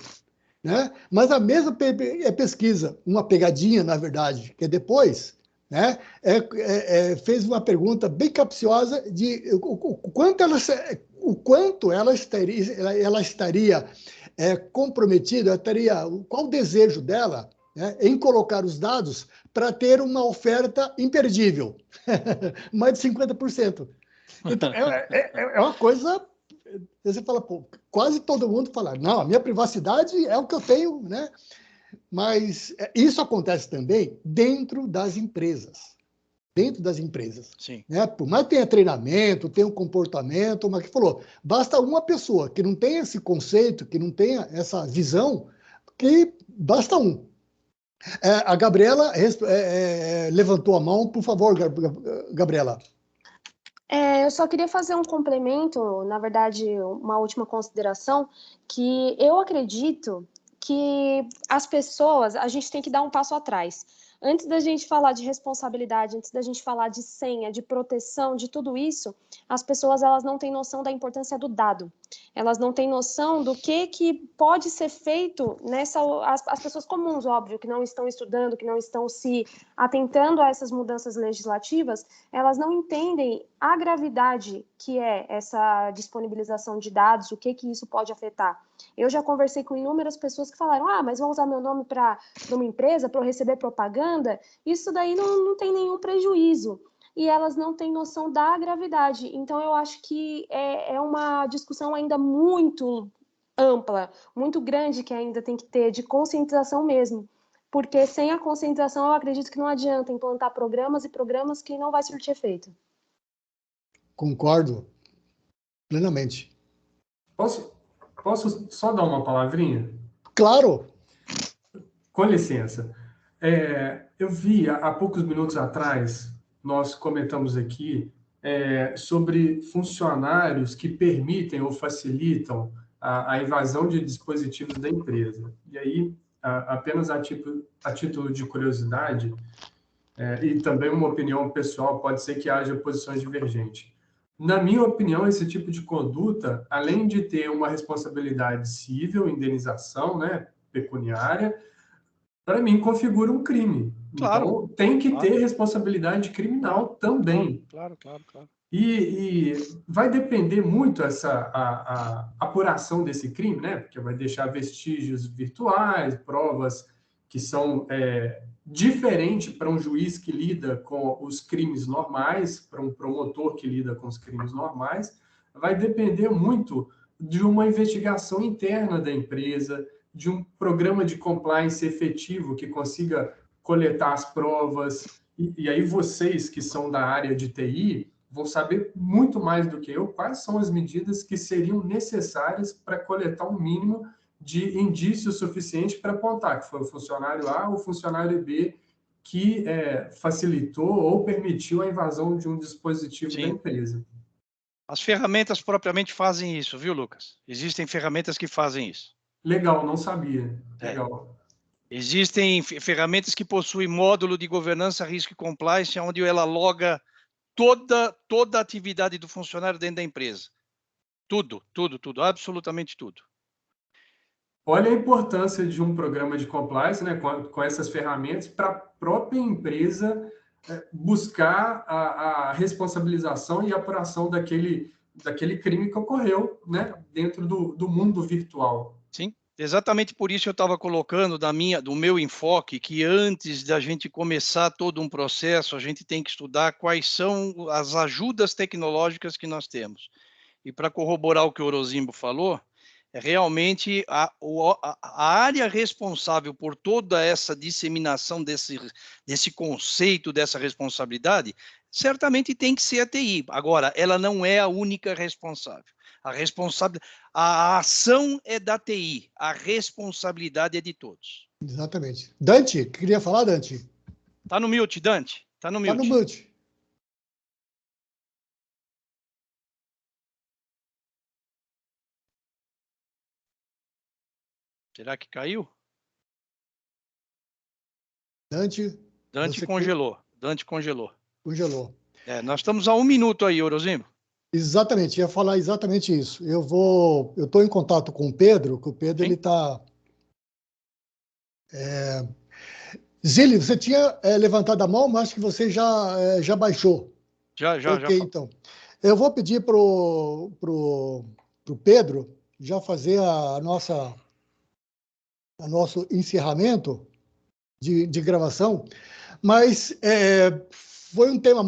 Né? Mas a mesma pesquisa, uma pegadinha, na verdade, que depois, né, fez uma pergunta bem capciosa de o quanto ela estaria comprometida, qual o desejo dela, né, em colocar os dados para ter uma oferta imperdível. Mais de 50%. Então, é uma coisa... Você fala, pô, quase todo mundo fala, não, a minha privacidade é o que eu tenho, né? Mas isso acontece também dentro das empresas. Dentro das empresas. Sim. Né? Por mais que tenha treinamento, tenha um comportamento, mas que falou, basta uma pessoa que não tenha esse conceito, que não tenha essa visão, que basta um. A Gabriela levantou a mão, por favor, Gabriela. Eu só queria fazer um complemento, na verdade, uma última consideração, que eu acredito que as pessoas, a gente tem que dar um passo atrás. Antes da gente falar de responsabilidade, antes da gente falar de senha, de proteção, de tudo isso, as pessoas elas não têm noção da importância do dado. Elas não têm noção do que pode ser feito as pessoas comuns, óbvio, que não estão estudando, que não estão se atentando a essas mudanças legislativas, elas não entendem a gravidade que é essa disponibilização de dados, o que isso pode afetar. Eu já conversei com inúmeras pessoas que falaram, mas vão usar meu nome para uma empresa, para eu receber propaganda? Isso daí não tem nenhum prejuízo. E elas não têm noção da gravidade. Então, eu acho que é uma discussão ainda muito ampla, muito grande, que ainda tem que ter, de conscientização mesmo. Porque sem a conscientização, eu acredito que não adianta implantar programas e programas que não vai surtir efeito. Concordo plenamente. Posso só dar uma palavrinha? Claro. Com licença. Eu vi, há poucos minutos atrás, nós comentamos aqui sobre funcionários que permitem ou facilitam a invasão de dispositivos da empresa. E aí, apenas a título de curiosidade, e também uma opinião pessoal, pode ser que haja posições divergentes. Na minha opinião, esse tipo de conduta, além de ter uma responsabilidade civil, indenização, né, pecuniária, para mim configura um crime. Claro. Então, tem que ter responsabilidade criminal também. Claro. E vai depender muito a apuração desse crime, né? Porque vai deixar vestígios virtuais, provas que são diferentes para um juiz que lida com os crimes normais, para um promotor que lida com os crimes normais. Vai depender muito de uma investigação interna da empresa, de um programa de compliance efetivo que consiga coletar as provas. E aí vocês que são da área de TI vão saber muito mais do que eu quais são as medidas que seriam necessárias para coletar um mínimo de indícios suficiente para apontar que foi o funcionário A ou o funcionário B que facilitou ou permitiu a invasão de um dispositivo da empresa. As ferramentas propriamente fazem isso, viu, Lucas? Existem ferramentas que fazem isso. Legal, não sabia. Legal. Existem ferramentas que possuem módulo de governança, risco e compliance, onde ela loga toda a atividade do funcionário dentro da empresa. Tudo, absolutamente tudo. Olha a importância de um programa de compliance, né, com essas ferramentas para a própria empresa buscar a responsabilização e apuração daquele crime que ocorreu, né, dentro do mundo virtual. Sim, exatamente por isso eu estava colocando do meu enfoque que antes da gente começar todo um processo, a gente tem que estudar quais são as ajudas tecnológicas que nós temos. E para corroborar o que o Orozimbo falou, realmente a área responsável por toda essa disseminação desse conceito, dessa responsabilidade, certamente tem que ser a TI. Agora, ela não é a única responsável. A ação é da TI, a responsabilidade é de todos. Exatamente. Dante, queria falar, Dante? Está no mute, Dante. Está no mute. Está no mute. Será que caiu? Dante congelou. Dante congelou. Congelou. Nós estamos a 1 minuto aí, Orozimbo. Exatamente, ia falar exatamente isso. Eu estou em contato com o Pedro, que o Pedro ele está. Zili, você tinha levantado a mão, mas acho que você já baixou. Já. Ok, então. Eu vou pedir pro Pedro já fazer nosso encerramento de gravação, mas foi um tema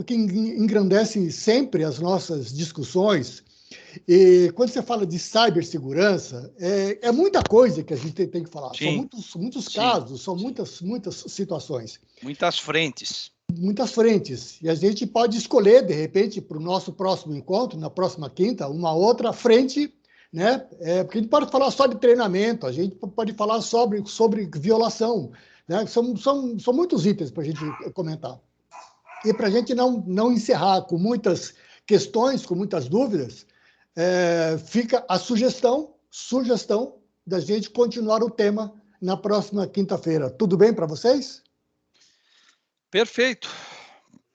que engrandece sempre as nossas discussões. E quando você fala de cibersegurança, é muita coisa que a gente tem que falar. Sim. São muitos casos, são muitas situações. Muitas frentes. Muitas frentes. E a gente pode escolher, de repente, para o nosso próximo encontro, na próxima quinta, uma outra frente, né? Porque a gente pode falar só de treinamento, a gente pode falar sobre violação, né? São muitos itens para a gente comentar. E para a gente não encerrar com muitas questões, com muitas dúvidas, fica a sugestão da gente continuar o tema na próxima quinta-feira. Tudo bem para vocês? Perfeito.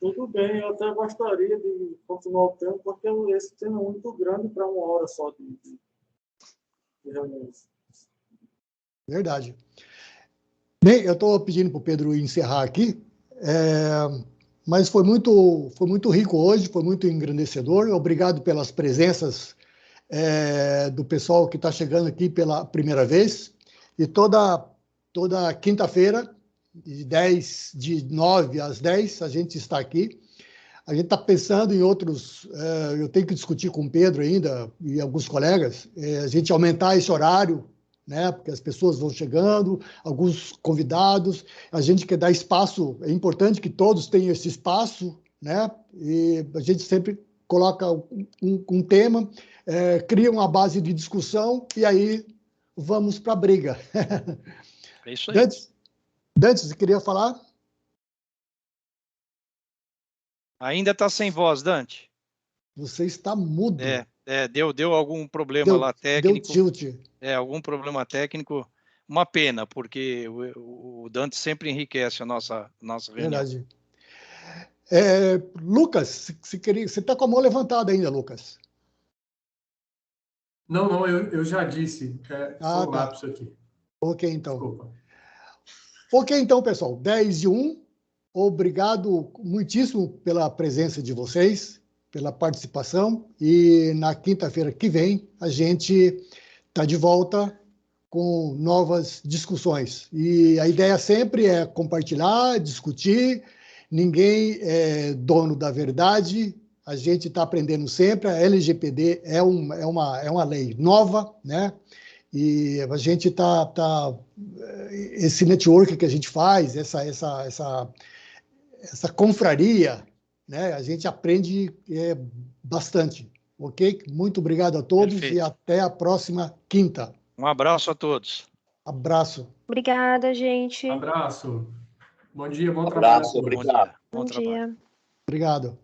Tudo bem, eu até gostaria de continuar o tema, porque esse tema é muito grande para 1 hora só de reunião. Verdade. Bem, eu estou pedindo para o Pedro encerrar aqui, mas foi muito rico hoje, foi muito engrandecedor. Obrigado pelas presenças do pessoal que está chegando aqui pela primeira vez. E toda quinta-feira, de 9 às 10, a gente está aqui. A gente está pensando em outros... eu tenho que discutir com o Pedro ainda e alguns colegas, a gente aumentar esse horário, né? Porque as pessoas vão chegando, alguns convidados, a gente quer dar espaço, é importante que todos tenham esse espaço, né? E a gente sempre coloca um tema, cria uma base de discussão e aí vamos para a briga. É isso aí. Dante, você queria falar? Ainda está sem voz, Dante. Você está mudo. Deu algum problema lá técnico. Deu tilt. Algum problema técnico. Uma pena, porque o Dante sempre enriquece a nossa reunião. Verdade. Lucas, você está com a mão levantada ainda, Lucas. Não, eu já disse. Foi um lapso aqui. Ok, então. Desculpa. Ok, então, pessoal. 10:01. Obrigado muitíssimo pela presença de vocês, pela participação. E na quinta-feira que vem, a gente está de volta com novas discussões. E a ideia sempre é compartilhar, discutir. Ninguém é dono da verdade. a gente está aprendendo sempre. A LGPD é uma lei nova, né? E a gente esse network que a gente faz, essa confraria, né? A gente aprende bastante, ok? Muito obrigado a todos. Perfeito. E até a próxima quinta. Um abraço a todos. Abraço. Obrigada, gente. Abraço. Bom dia, bom trabalho. Abraço, obrigado. Bom dia. Obrigado.